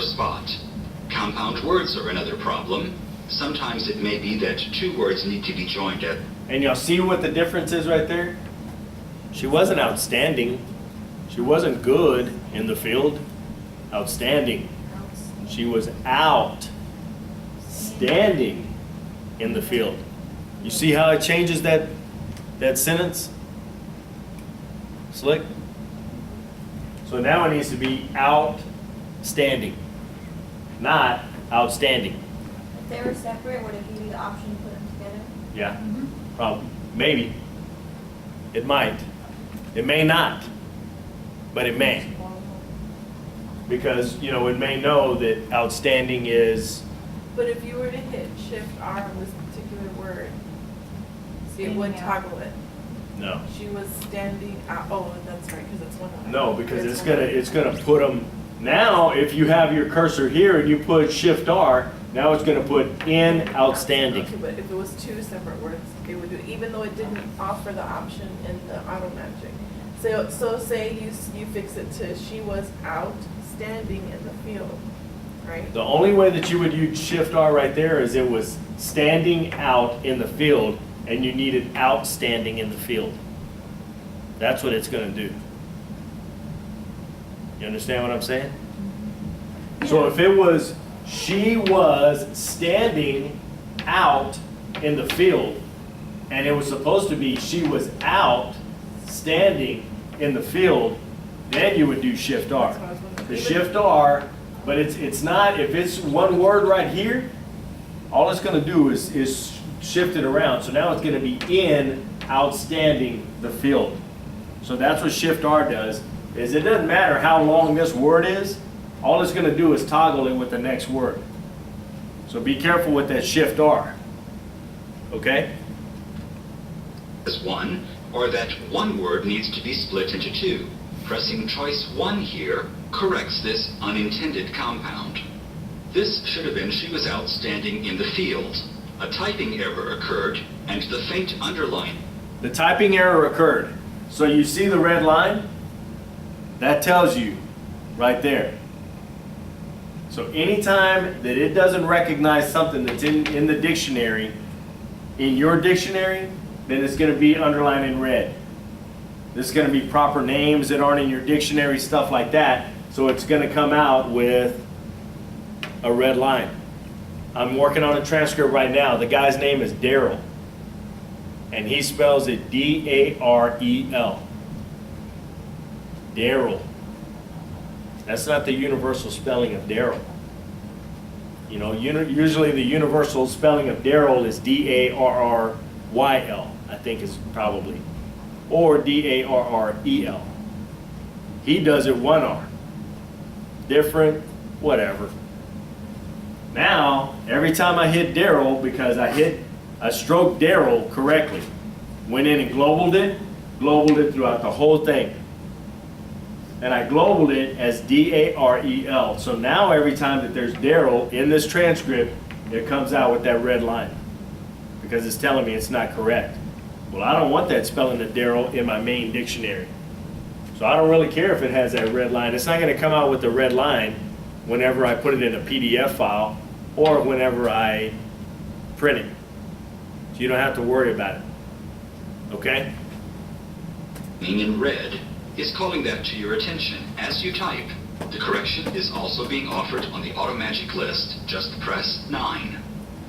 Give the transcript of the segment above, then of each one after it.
spot. Compound words are another problem. Sometimes it may be that two words need to be joined at. And y'all see what the difference is right there? She wasn't outstanding. She wasn't good in the field. Outstanding. She was outstanding in the field. You see how it changes that sentence? Slick? So now it needs to be outstanding, not outstanding. If they were separate, would it give you the option to put them together? Yeah, probably. Maybe. It might. It may not, but it may. Because, it may know that outstanding is, But if you were to hit Shift R on this particular word, see, it would toggle it. no. She was standing out. Oh, that's right, because it's one eye. No, because it's gonna put them, now if you have your cursor here and you put Shift R, now it's gonna put in outstanding. Okay, but if it was two separate words, it would do, even though it didn't offer the option in the auto magic. So say you fix it to she was outstanding in the field, right? The only way that you would use Shift R right there is it was standing out in the field and you needed outstanding in the field. That's what it's gonna do. You understand what I'm saying? So if it was, she was standing out in the field, and it was supposed to be, she was out standing in the field, then you would do Shift R. That's what I was wondering. The Shift R, but it's not, if it's one word right here, all it's gonna do is shift it around. So now it's gonna be in outstanding the field. So that's what Shift R does, is it doesn't matter how long this word is, all it's gonna do is toggle it with the next word. So be careful with that Shift R, okay? As one, or that one word needs to be split into two. Pressing choice 1 here corrects this unintended compound. This should have been she was outstanding in the field. A typing error occurred, and the faint underline. The typing error occurred. So you see the red line? That tells you right there. So anytime that it doesn't recognize something that's in the dictionary, in your dictionary, then it's going to be underlined in red. This is going to be proper names that aren't in your dictionary, stuff like that. So it's going to come out with a red line. I'm working on a transcript right now. The guy's name is Daryl. And he spells it D-A-R-E-L. Daryl. That's not the universal spelling of Daryl. Usually the universal spelling of Daryl is D-A-R-R-Y-L, I think is probably. Or D-A-R-R-E-L. He does it one R. Different, whatever. Now, every time I hit Daryl, because I stroked Daryl correctly, went in and globaled it throughout the whole thing. And I globaled it as D-A-R-E-L. So now every time that there's Daryl in this transcript, it comes out with that red line. Because it's telling me it's not correct. Well, I don't want that spelling of Daryl in my main dictionary. So I don't really care if it has that red line. It's not going to come out with the red line whenever I put it in a PDF file or whenever I print it. So you don't have to worry about it. Okay? Being in red is calling that to your attention as you type. The correction is also being offered on the AutoMagic list. Just press 9.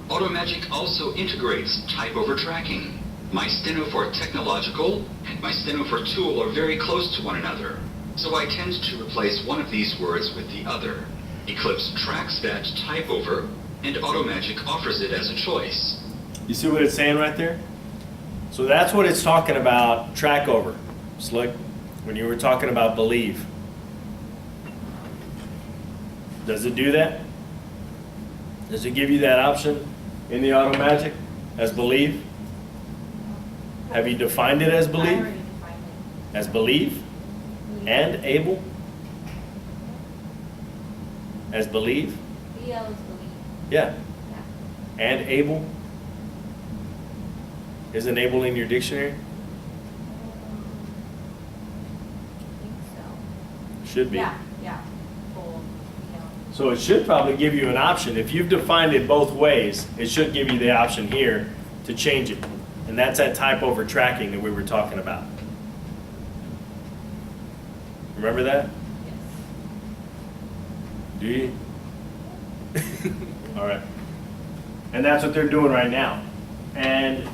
AutoMagic also integrates type over tracking. My Steno for Technological and my Steno for Tool are very close to one another, so I tend to replace one of these words with the other. Eclipse tracks that type over, and AutoMagic offers it as a choice. You see what it's saying right there? So that's what it's talking about, track over. Slick, when you were talking about believe. Does it do that? Does it give you that option in the AutoMagic as believe? Have you defined it as I believe? already defined it. As believe? And able? As believe? BL is believe. Yeah. Yeah. And able? Isn't able in your dictionary? I think so. Should be. Yeah, yeah. Full, So it should probably give you an option. If you've defined it both ways, it should give you the option here to change it. And that's that type over tracking that we were talking about. Remember that? Do you? All right. And that's what they're doing right now. And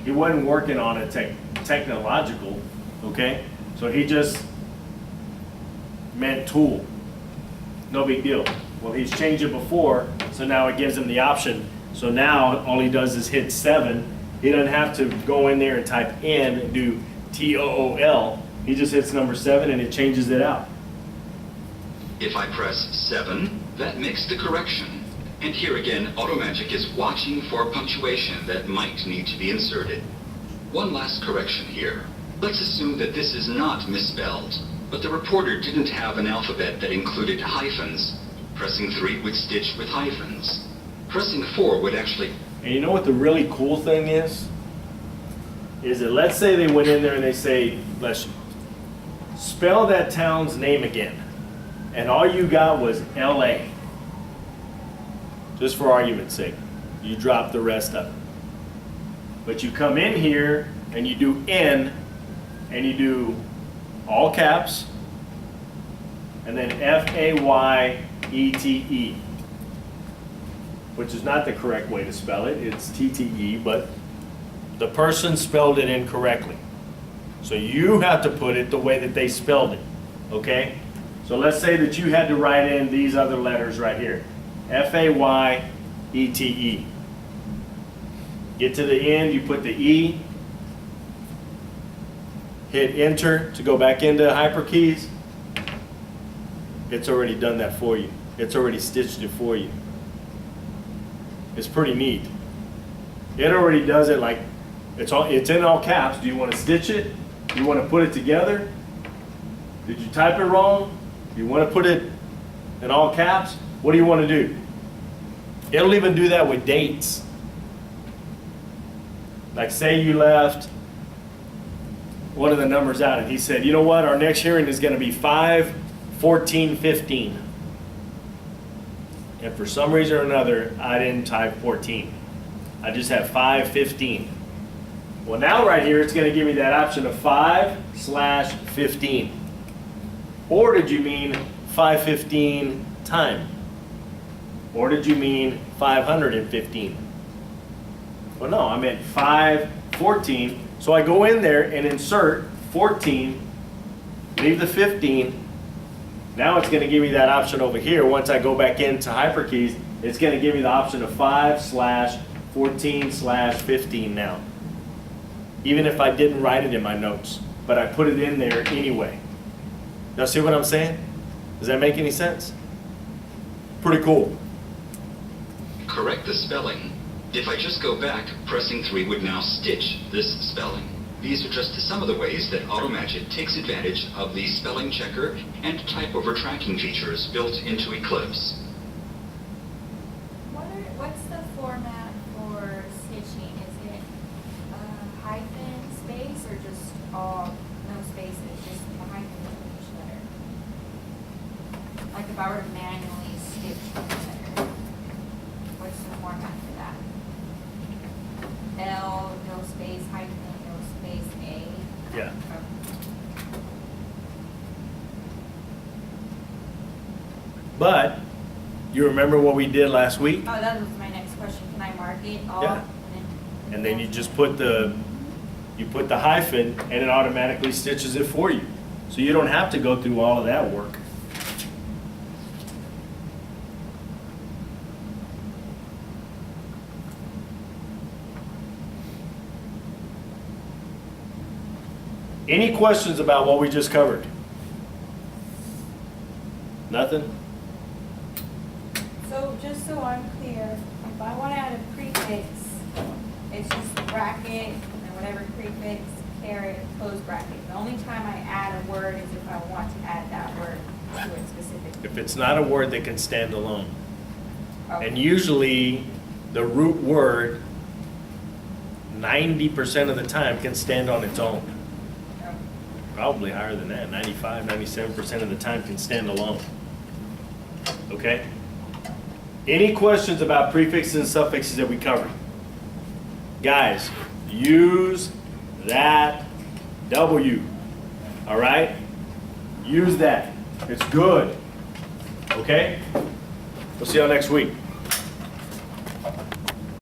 he wasn't working on a technological, okay? So he just meant tool. No big deal. Well, he's changed it before, so now it gives him the option. So now all he does is hit 7. He doesn't have to go in there and type in and do TOOL. He just hits number 7 and it changes it out. If I press 7, that makes the correction. And here again, Automagic is watching for punctuation that might need to be inserted. One last correction here. Let's assume that this is not misspelled, but the reporter didn't have an alphabet that included hyphens. Pressing 3 would stitch with hyphens. Pressing 4 would actually... And you know what the really cool thing is? Is that let's say they went in there and they say, let's spell that town's name again. And all you got was LA. Just for argument's sake. You drop the rest of it. But you come in here and you do N and you do all caps and then FAYETE, which is not the correct way to spell it. It's TTE, but the person spelled it incorrectly. So you have to put it the way that they spelled it, okay? So let's say that you had to write in these other letters right here. FAYETE. Get to the end, you put the E, hit enter to go back into HyperKeys. It's already done that for you. It's already stitched it for you. It's pretty neat. It already does it like, it's in all caps. Do you want to stitch it? Do you want to put it together? Did you type it wrong? Do you want to put it in all caps? What do you want to do? It'll even do that with dates. Like say you left one of the numbers out and he said, you know what, our next hearing is going to be 5/14/15. And for some reason or another, I didn't type 14. I just have 5/15. Well, now right here, it's going to give me that option of 5/15. Or did you mean 5:15 time? Or did you mean 515? Well, no, I meant 5/14. So I go in there and insert 14, leave the 15. Now it's going to give me that option over here. Once I go back into HyperKeys, it's going to give me the option of 5/14/15 now. Even if I didn't write it in my notes, but I put it in there anyway. Y'all see what I'm saying? Does that make any sense? Pretty cool. Correct the spelling. If I just go back, pressing 3 would now stitch this spelling. These are just some of the ways that Automagic takes advantage of the spelling checker and type over tracking features built into Eclipse. What's the format for stitching? Is it hyphen, space, or just all, no spaces, just a hyphen between each letter? Like if I were to manually stitch one letter, what's the format for that? L, no space, hyphen, no space, A. Yeah. But you remember what we did last week? Oh, that was my next question. Can I mark it all? Yeah. And then you just put the hyphen and it automatically stitches it for you. So you don't have to go through all of that work. Any questions about what we just covered? Nothing? So just so I'm clear, if I want to add a prefix, it's just bracket and whatever prefix, caret, close bracket. The only time I add a word is if I want to add that word to it specifically. If it's not a word that can stand alone. Okay. And usually the root word 90% of the time can stand on its own. Okay. probably higher than that, 95, 97% of the time can stand alone. Okay? Any questions about prefixes and suffixes that we covered? Guys, use that W. All right? Use that. It's good. Okay? We'll see y'all next week.